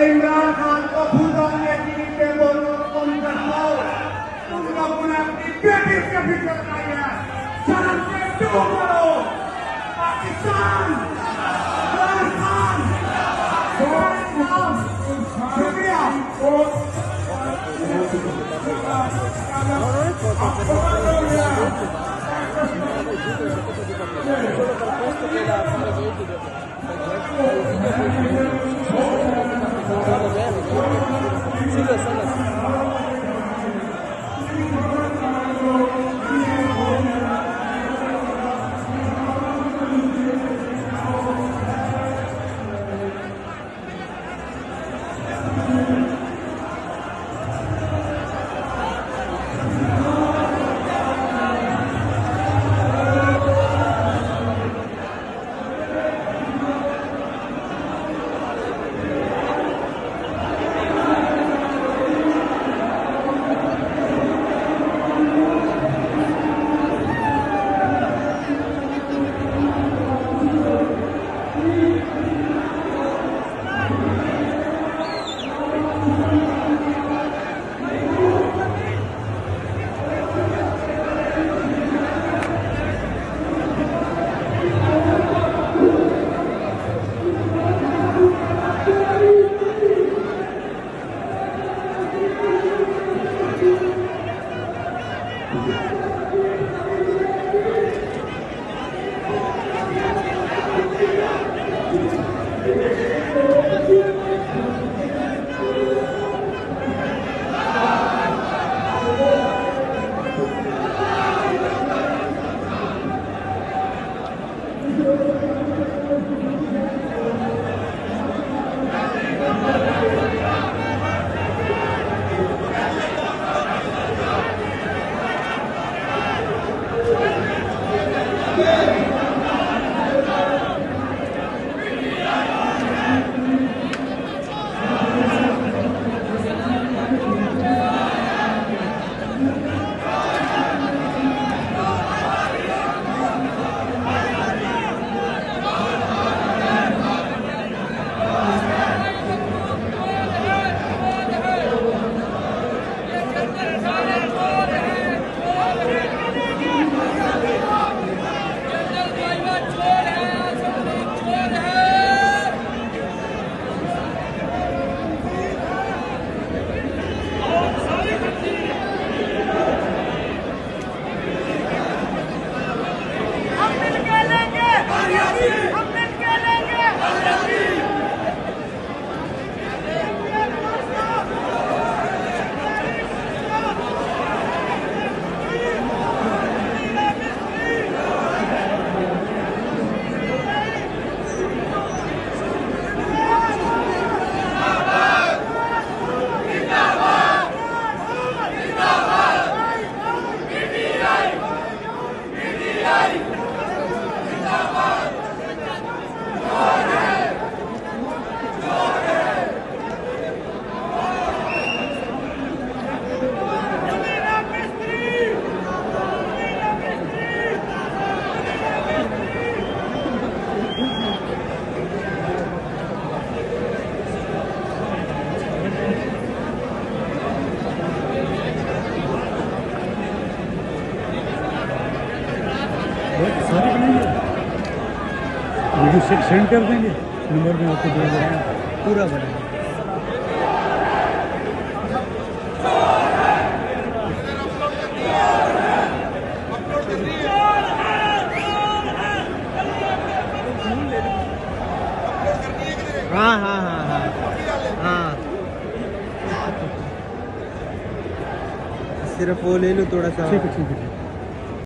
इमरान खान को भूलने की नीचे बोलो तुम करवाओ, तुम लोगों ने अपनी बेटी से भी करवाई है, शर्म से क्यों करो? पाकिस्तान, इमरान खान, शुक्रिया। वीडियो सेंड कर देंगे, नंबर में आपको दे देंगे, पूरा बनेगा। हाँ हाँ हाँ हाँ हाँ, सिर्फ वो ले लो थोड़ा सा। ठीक है ठीक है।